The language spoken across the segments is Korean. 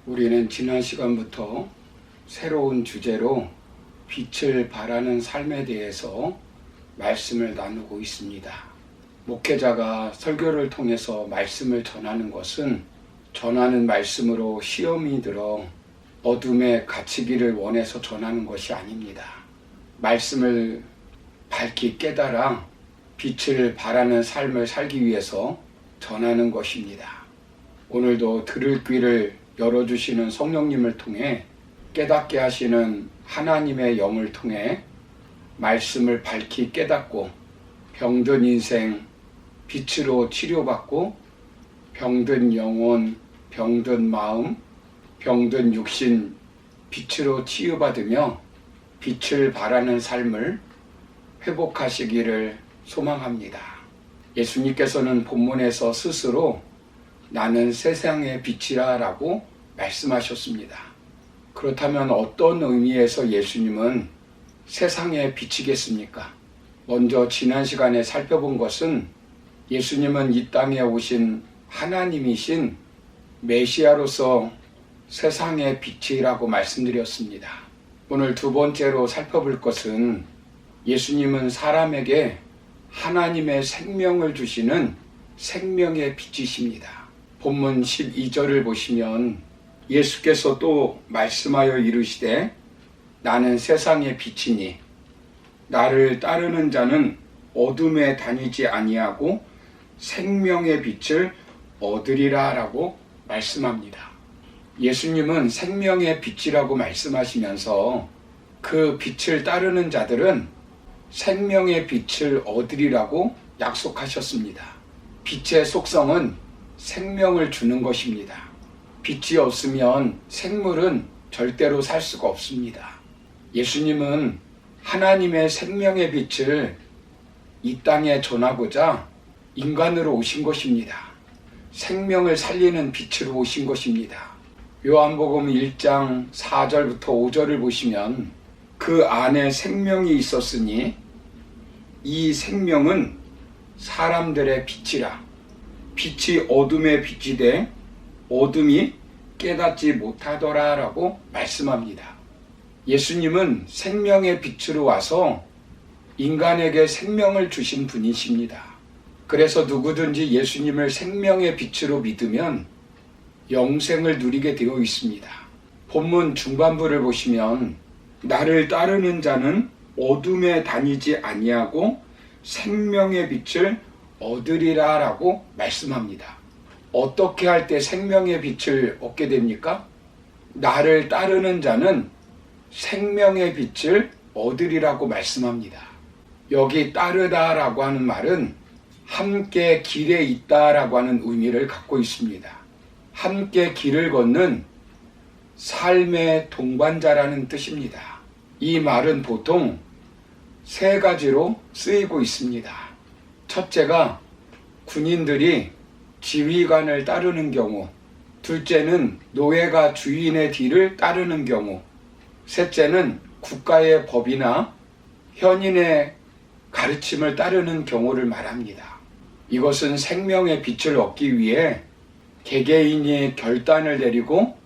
우리는 지난 시간부터 새로운 주제로 빛을 발하는 삶에 대해서 말씀을 나누고 있습니다. 목회자가 설교를 통해서 말씀을 전하는 것은 전하는 말씀으로 시험이 들어 어둠에 갇히기를 원해서 전하는 것이 아닙니다. 말씀을 밝히 깨달아 빛을 발하는 삶을 살기 위해서 전하는 것입니다. 오늘도 들을 귀를 열어주시는 성령님을 통해 깨닫게 하시는 하나님의 영을 통해 말씀을 밝히 깨닫고 병든 인생 빛으로 치료받고 병든 영혼, 병든 마음, 병든 육신 빛으로 치유받으며 빛을 발하는 삶을 회복하시기를 소망합니다. 예수님께서는 본문에서 스스로 나는 세상의 빛이라 라고 말씀하셨습니다. 그렇다면 어떤 의미에서 예수님은 세상의 빛이겠습니까? 먼저 지난 시간에 살펴본 것은 예수님은 이 땅에 오신 하나님이신 메시아로서 세상의 빛이라고 말씀드렸습니다. 오늘 두 번째로 살펴볼 것은 예수님은 사람에게 하나님의 생명을 주시는 생명의 빛이십니다. 본문 12절을 보시면 예수께서 또 말씀하여 이르시되 나는 세상의 빛이니 나를 따르는 자는 어둠에 다니지 아니하고 생명의 빛을 얻으리라 라고 말씀합니다. 예수님은 생명의 빛이라고 말씀하시면서 그 빛을 따르는 자들은 생명의 빛을 얻으리라고 약속하셨습니다. 빛의 속성은 생명을 주는 것입니다. 빛이 없으면 생물은 절대로 살 수가 없습니다. 예수님은 하나님의 생명의 빛을 이 땅에 전하고자 인간으로 오신 것입니다. 생명을 살리는 빛으로 오신 것입니다. 요한복음 1장 4절부터 5절을 보시면 그 안에 생명이 있었으니 이 생명은 사람들의 빛이라. 빛이 어둠에 비치되 어둠이 깨닫지 못하더라 라고 말씀합니다. 예수님은 생명의 빛으로 와서 인간에게 생명을 주신 분이십니다. 그래서 누구든지 예수님을 생명의 빛으로 믿으면 영생을 누리게 되어 있습니다. 본문 중반부를 보시면 나를 따르는 자는 어둠에 다니지 아니하고 생명의 빛을 얻으리라 라고 말씀합니다. 어떻게 할 때 생명의 빛을 얻게 됩니까? 나를 따르는 자는 생명의 빛을 얻으리라고 말씀합니다. 여기 따르다 라고 하는 말은 함께 길에 있다 라고 하는 의미를 갖고 있습니다. 함께 길을 걷는 삶의 동반자라는 뜻입니다. 이 말은 보통 세 가지로 쓰이고 있습니다. 첫째가 군인들이 지휘관을 따르는 경우, 둘째는 노예가 주인의 뒤를 따르는 경우, 셋째는 국가의 법이나 현인의 가르침을 따르는 경우를 말합니다. 이것은 생명의 빛을 얻기 위해 개개인이 결단을 내리고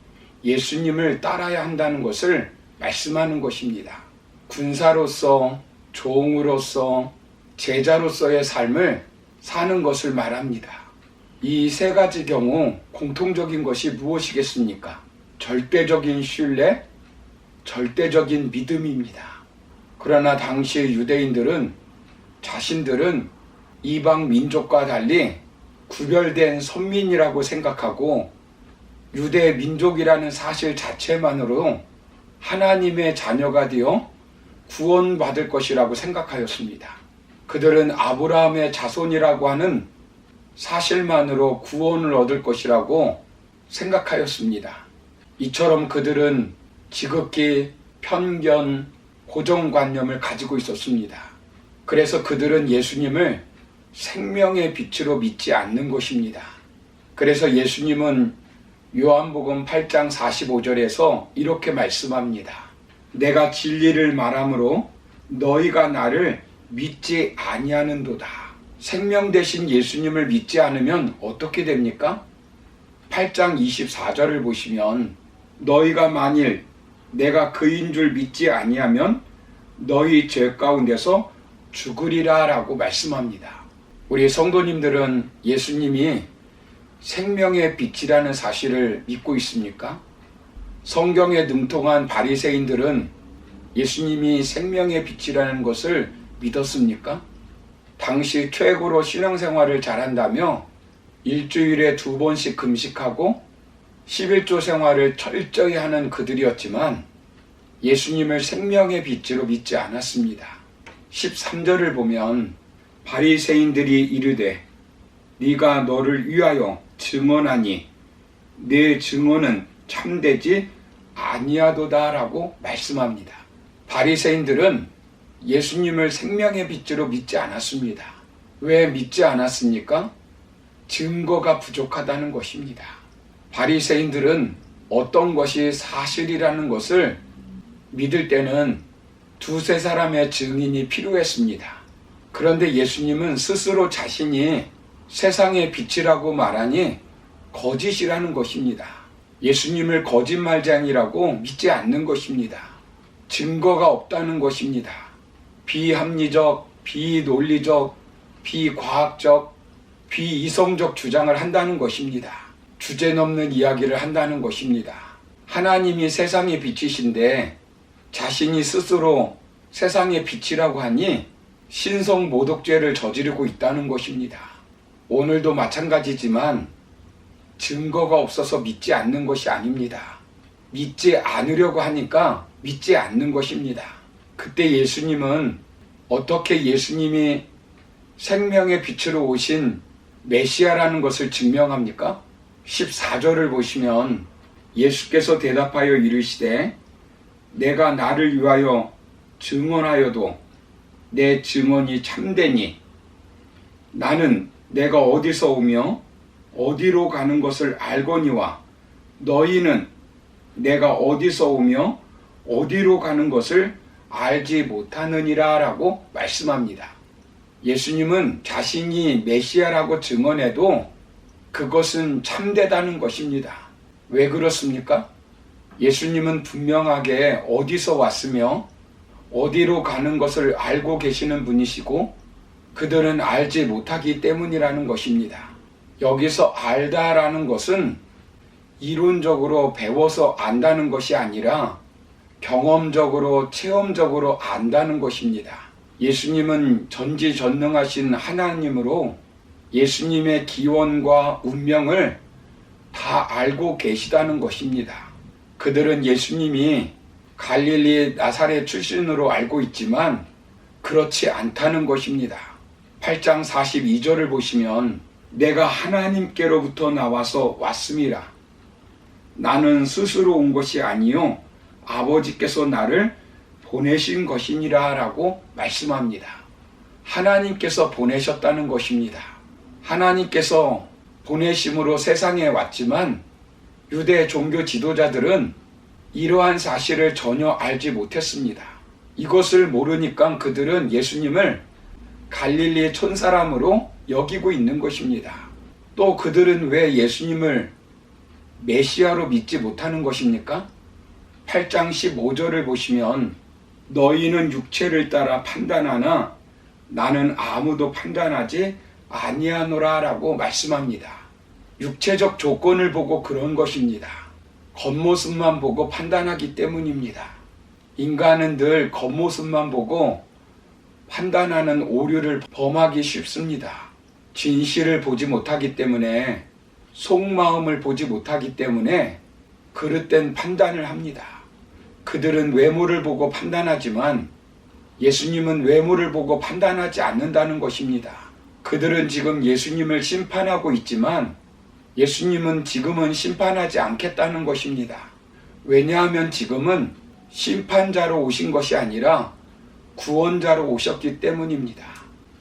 예수님을 따라야 한다는 것을 말씀하는 것입니다. 군사로서, 종으로서, 제자로서의 삶을 사는 것을 말합니다. 이 세 가지 경우 공통적인 것이 무엇이겠습니까? 절대적인 신뢰, 절대적인 믿음입니다. 그러나 당시 유대인들은 자신들은 이방 민족과 달리 구별된 선민이라고 생각하고 유대 민족이라는 사실 자체만으로 하나님의 자녀가 되어 구원받을 것이라고 생각하였습니다. 그들은 아브라함의 자손이라고 하는 사실만으로 구원을 얻을 것이라고 생각하였습니다. 이처럼 그들은 지극히 편견, 고정관념을 가지고 있었습니다. 그래서 그들은 예수님을 생명의 빛으로 믿지 않는 것입니다. 그래서 예수님은 요한복음 8장 45절에서 이렇게 말씀합니다. 내가 진리를 말함으로 너희가 나를 믿지 아니하는도다. 생명 대신 예수님을 믿지 않으면 어떻게 됩니까? 8장 24절을 보시면 너희가 만일 내가 그인 줄 믿지 아니하면 너희 죄 가운데서 죽으리라 라고 말씀합니다. 우리 성도님들은 예수님이 생명의 빛이라는 사실을 믿고 있습니까? 성경에 능통한 바리새인들은 예수님이 생명의 빛이라는 것을 믿었습니까? 당시 최고로 신앙생활을 잘한다며 일주일에 2번씩 금식하고 11조 생활을 철저히 하는 그들이었지만 예수님을 생명의 빛으로 믿지 않았습니다. 13절을 보면 바리새인들이 이르되 네가 너를 위하여 증언하니 네 증언은 참되지 아니하도다 라고 말씀합니다. 바리새인들은 예수님을 생명의 빛으로 믿지 않았습니다. 왜 믿지 않았습니까? 증거가 부족하다는 것입니다. 바리새인들은 어떤 것이 사실이라는 것을 믿을 때는 두세 사람의 증인이 필요했습니다. 그런데 예수님은 스스로 자신이 세상의 빛이라고 말하니 거짓이라는 것입니다. 예수님을 거짓말장이라고 믿지 않는 것입니다. 증거가 없다는 것입니다. 비합리적, 비논리적, 비과학적, 비이성적 주장을 한다는 것입니다. 주제넘는 이야기를 한다는 것입니다. 하나님이 세상의 빛이신데 자신이 스스로 세상의 빛이라고 하니 신성모독죄를 저지르고 있다는 것입니다. 오늘도 마찬가지지만 증거가 없어서 믿지 않는 것이 아닙니다. 믿지 않으려고 하니까 믿지 않는 것입니다. 그때 예수님은 어떻게 예수님이 생명의 빛으로 오신 메시아라는 것을 증명합니까? 14절을 보시면 예수께서 대답하여 이르시되 내가 나를 위하여 증언하여도 내 증언이 참되니 나는 내가 어디서 오며 어디로 가는 것을 알거니와 너희는 내가 어디서 오며 어디로 가는 것을 알지 못하느니라 라고 말씀합니다. 예수님은 자신이 메시아라고 증언해도 그것은 참되다는 것입니다. 왜 그렇습니까? 예수님은 분명하게 어디서 왔으며 어디로 가는 것을 알고 계시는 분이시고 그들은 알지 못하기 때문이라는 것입니다. 여기서 알다라는 것은 이론적으로 배워서 안다는 것이 아니라 경험적으로 체험적으로 안다는 것입니다. 예수님은 전지전능하신 하나님으로 예수님의 기원과 운명을 다 알고 계시다는 것입니다. 그들은 예수님이 갈릴리 나사렛 출신으로 알고 있지만 그렇지 않다는 것입니다. 8장 42절을 보시면 내가 하나님께로부터 나와서 왔음이라. 나는 스스로 온 것이 아니요 아버지께서 나를 보내신 것이니라 라고 말씀합니다. 하나님께서 보내셨다는 것입니다. 하나님께서 보내심으로 세상에 왔지만 유대 종교 지도자들은 이러한 사실을 전혀 알지 못했습니다. 이것을 모르니까 그들은 예수님을 갈릴리 촌사람으로 여기고 있는 것입니다. 또 그들은 왜 예수님을 메시아로 믿지 못하는 것입니까? 8장 15절을 보시면 너희는 육체를 따라 판단하나 나는 아무도 판단하지 아니하노라 라고 말씀합니다. 육체적 조건을 보고 그런 것입니다. 겉모습만 보고 판단하기 때문입니다. 인간은 늘 겉모습만 보고 판단하는 오류를 범하기 쉽습니다. 진실을 보지 못하기 때문에 속마음을 보지 못하기 때문에 그릇된 판단을 합니다. 그들은 외모를 보고 판단하지만 예수님은 외모를 보고 판단하지 않는다는 것입니다. 그들은 지금 예수님을 심판하고 있지만 예수님은 지금은 심판하지 않겠다는 것입니다. 왜냐하면 지금은 심판자로 오신 것이 아니라 구원자로 오셨기 때문입니다.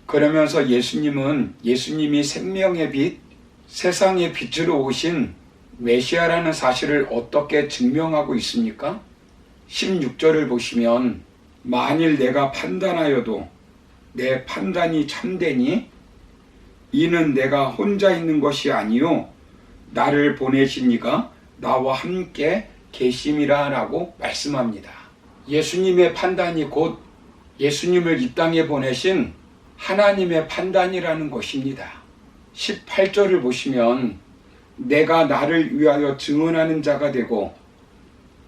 그러면서 예수님이 생명의 빛, 세상의 빛으로 오신 메시아라는 사실을 어떻게 증명하고 있습니까? 16절을 보시면 만일 내가 판단하여도 내 판단이 참되니 이는 내가 혼자 있는 것이 아니요 나를 보내신 이가 나와 함께 계심이라 라고 말씀합니다. 예수님의 판단이 곧 예수님을 이 땅에 보내신 하나님의 판단이라는 것입니다. 18절을 보시면 내가 나를 위하여 증언하는 자가 되고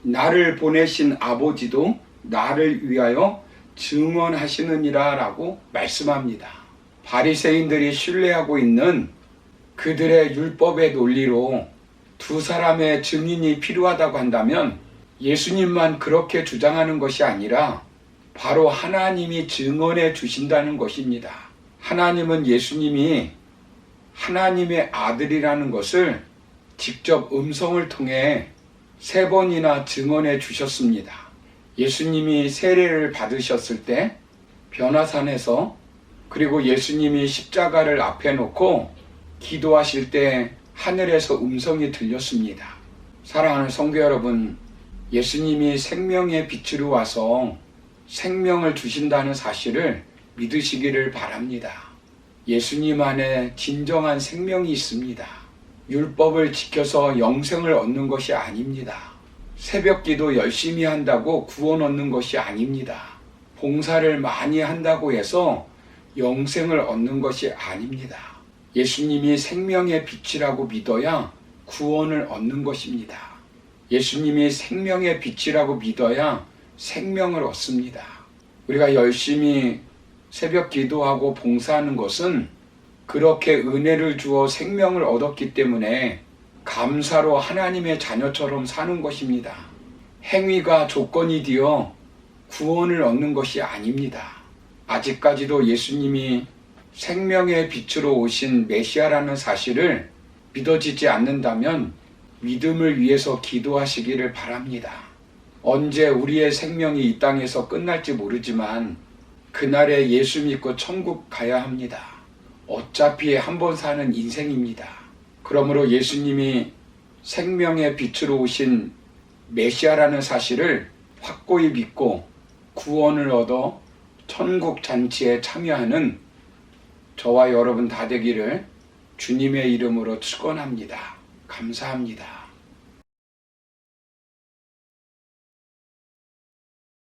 나를 보내신 아버지도 나를 위하여 증언하시느니라 라고 말씀합니다. 바리새인들이 신뢰하고 있는 그들의 율법의 논리로 두 사람의 증인이 필요하다고 한다면 예수님만 그렇게 주장하는 것이 아니라 바로 하나님이 증언해 주신다는 것입니다. 하나님은 예수님이 하나님의 아들이라는 것을 직접 음성을 통해 3번이나 증언해 주셨습니다. 예수님이 세례를 받으셨을 때 변화산에서, 그리고 예수님이 십자가를 앞에 놓고 기도하실 때 하늘에서 음성이 들렸습니다. 사랑하는 성도 여러분, 예수님이 생명의 빛으로 와서 생명을 주신다는 사실을 믿으시기를 바랍니다. 예수님 안에 진정한 생명이 있습니다. 율법을 지켜서 영생을 얻는 것이 아닙니다. 새벽기도 열심히 한다고 구원 얻는 것이 아닙니다. 봉사를 많이 한다고 해서 영생을 얻는 것이 아닙니다. 예수님이 생명의 빛이라고 믿어야 구원을 얻는 것입니다. 예수님이 생명의 빛이라고 믿어야 생명을 얻습니다. 우리가 열심히 새벽 기도하고 봉사하는 것은 그렇게 은혜를 주어 생명을 얻었기 때문에 감사로 하나님의 자녀처럼 사는 것입니다. 행위가 조건이 되어 구원을 얻는 것이 아닙니다. 아직까지도 예수님이 생명의 빛으로 오신 메시아라는 사실을 믿어지지 않는다면 믿음을 위해서 기도하시기를 바랍니다. 언제 우리의 생명이 이 땅에서 끝날지 모르지만 그날에 예수 믿고 천국 가야 합니다. 어차피 한 번 사는 인생입니다. 그러므로 예수님이 생명의 빛으로 오신 메시아라는 사실을 확고히 믿고 구원을 얻어 천국 잔치에 참여하는 저와 여러분 다 되기를 주님의 이름으로 축원합니다. 감사합니다.